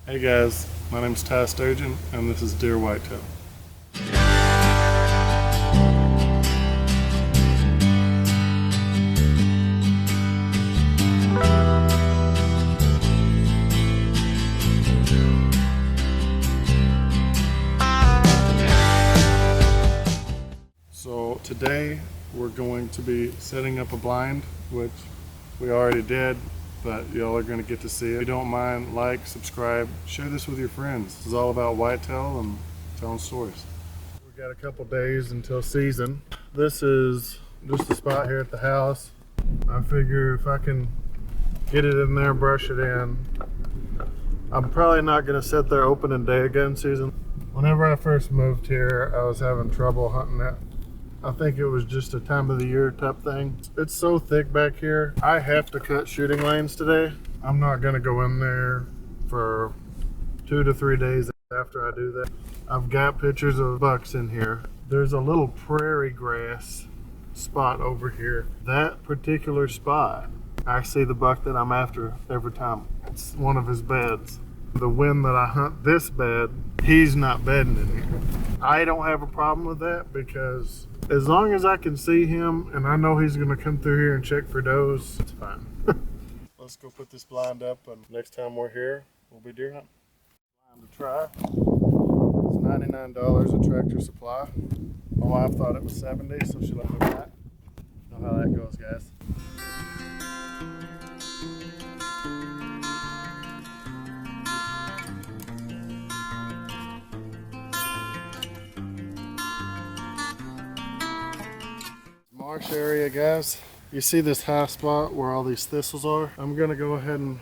Hey guys, my name's Ty Sturgeon and this is Deer Whitetail. So today we're going to be setting up a blind, which we already did, but y'all are going to get to see it. If you don't mind, like, subscribe, share this with your friends. This is all about whitetail and telling stories. We got a couple days until season. This is just a spot here at the house. I figure if I can get it in there, brush it in. I'm probably not going to sit there opening day gun season. Whenever I first moved here, I was having trouble hunting it. I think it was just a time of the year type thing. It's so thick back here. I have to cut shooting lanes today. I'm not gonna go in there for 2 to 3 days after I do that. I've got pictures of bucks in here. There's a little prairie grass spot over here. That particular spot, I see the buck that I'm after every time. It's one of his beds. The wind that I hunt this bed, he's not bedding in here. I don't have a problem with that because as long as I can see him and I know he's gonna come through here and check for does, it's fine. Let's go put this blind up, and next time we're here, we'll be deer hunting. Blind to try. It's $99 at Tractor Supply. My wife thought it was $70, so she let me buy it. Know how that goes, guys. Marsh Area, guys. You see this high spot where all these thistles are? I'm gonna go ahead and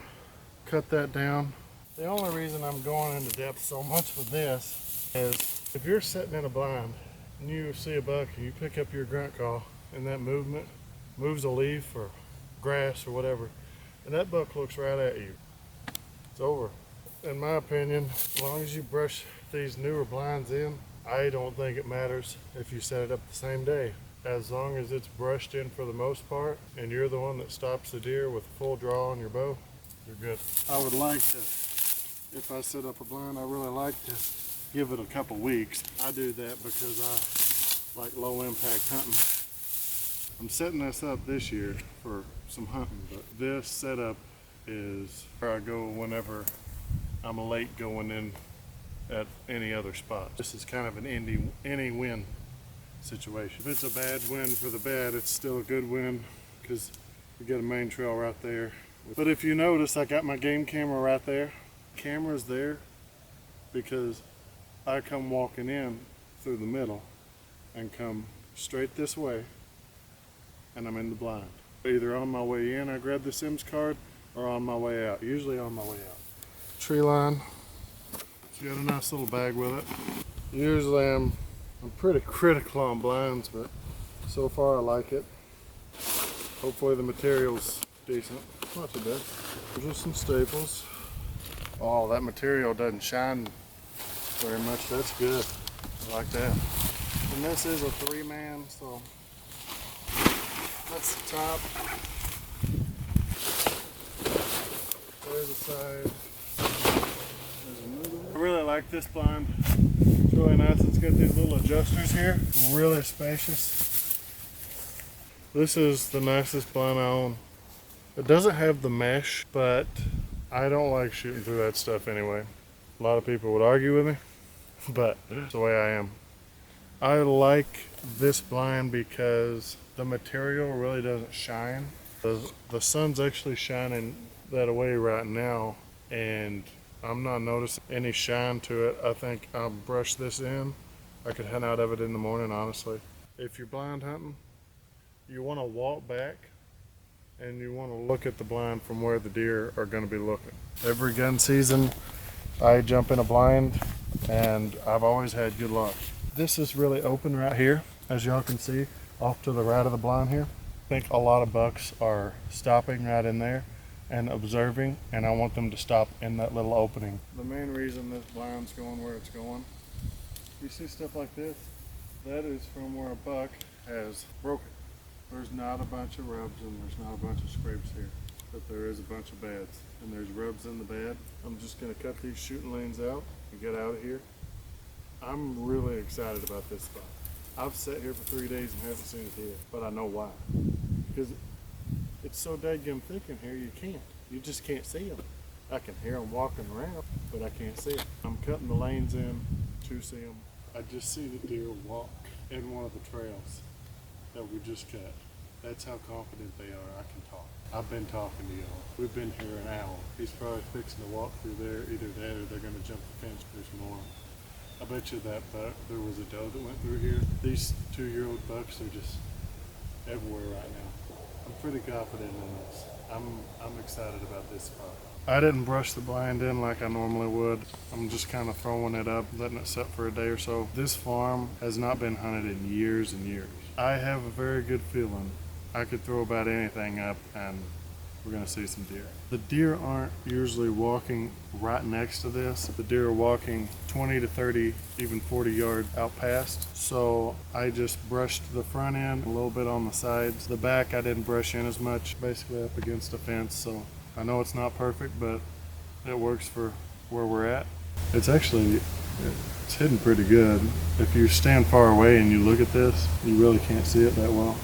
cut that down. The only reason I'm going into depth so much with this is if you're sitting in a blind and you see a buck and you pick up your grunt call and that movement moves a leaf or grass or whatever, and that buck looks right at you, it's over. In my opinion, as long as you brush these newer blinds in, I don't think it matters if you set it up the same day. As long as it's brushed in for the most part and you're the one that stops the deer with a full draw on your bow, you're good. I would like to, if I set up a blind, I really like to give it a couple weeks. I do that because I like low impact hunting. I'm setting this up this year for some hunting, but this setup is where I go whenever I'm late going in at any other spot. This is kind of an any win situation. If it's a bad win for the bad, it's still a good win because you got a main trail right there. But if you notice, I got my game camera right there. Camera's there because I come walking in through the middle and come straight this way and I'm in the blind. Either on my way in I grab the Sims card or on my way out, usually on my way out. Treeline, it's got a nice little bag with it. Usually I'm pretty critical on blinds, but so far I like it. Hopefully the material's decent. Not too bad. Just some staples. Oh, that material doesn't shine very much. That's good. I like that. And this is a 3-man, so that's the top. There's the side. There's another one. I really like this blind. It's really nice. It's got these little adjusters here. Really spacious. This is the nicest blind I own. It doesn't have the mesh, but I don't like shooting through that stuff anyway. A lot of people would argue with me, but it's the way I am. I like this blind because the material really doesn't shine. The sun's actually shining that way right now, and I'm not noticing any shine to it. I think I'll brush this in. I could head out of it in the morning, honestly. If you're blind hunting, you want to walk back and you want to look at the blind from where the deer are going to be looking. Every gun season, I jump in a blind and I've always had good luck. This is really open right here, as y'all can see, off to the right of the blind here. I think a lot of bucks are stopping right in there and observing, and I want them to stop in that little opening. The main reason this blind's going where it's going, you see stuff like this, that is from where a buck has broken. There's not a bunch of rubs and there's not a bunch of scrapes here, but there is a bunch of beds. and there's rubs in the bed. I'm just gonna cut these shooting lanes out and get out of here. I'm really excited about this spot. I've sat here for 3 days and haven't seen a deer, but I know why. Because it's so dadgum thick in here, you just can't see them. I can hear them walking around, but I can't see them. I'm cutting the lanes in to see them. I just see the deer walk in one of the trails that we just cut. That's how confident they are. I can talk. I've been talking to y'all. We've been here an hour. He's probably fixing to walk through there. Either that or they're gonna jump the fence. There's more. I bet you that there was a doe that went through here. These 2-year-old bucks are just everywhere right now. I'm pretty confident in this. I'm excited about this spot. I didn't brush the blind in like I normally would. I'm just kind of throwing it up, letting it set for a day or so. This farm has not been hunted in years and years. I have a very good feeling I could throw about anything up and we're gonna see some deer. The deer aren't usually walking right next to this. The deer are walking 20 to 30, even 40 yards out past. So I just brushed the front end, a little bit on the sides. The back I didn't brush in as much, basically up against the fence. So I know it's not perfect, but it works for where we're at. It's hidden pretty good. If you stand far away and you look at this, you really can't see it that well.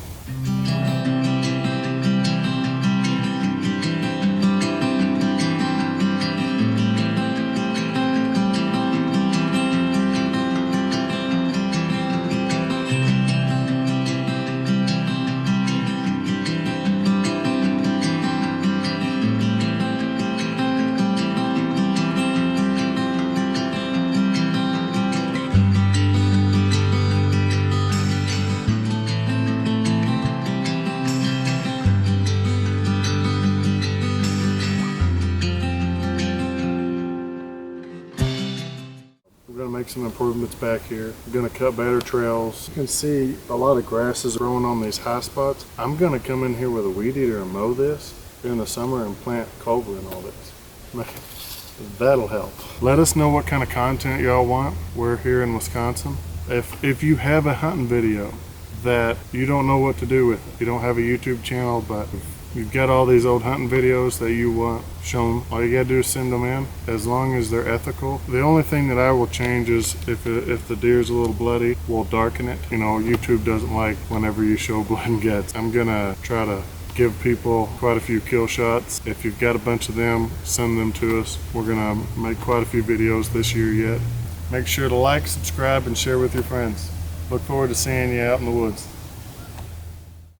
We're gonna make some improvements back here. We're gonna cut better trails. You can see a lot of grasses growing on these high spots. I'm gonna come in here with a weed eater and mow this during the summer and plant clover and all this. That'll help. Let us know what kind of content y'all want. We're here in Wisconsin. If you have a hunting video that you don't know what to do with it, you don't have a YouTube channel, but you've got all these old hunting videos that you want shown, all you gotta do is send them in, as long as they're ethical. The only thing that I will change is if the deer's a little bloody, we'll darken it. You know, YouTube doesn't like whenever you show blood and guts. I'm gonna try to give people quite a few kill shots. If you've got a bunch of them, send them to us. We're gonna make quite a few videos this year yet. Make sure to like, subscribe, and share with your friends. Look forward to seeing you out in the woods.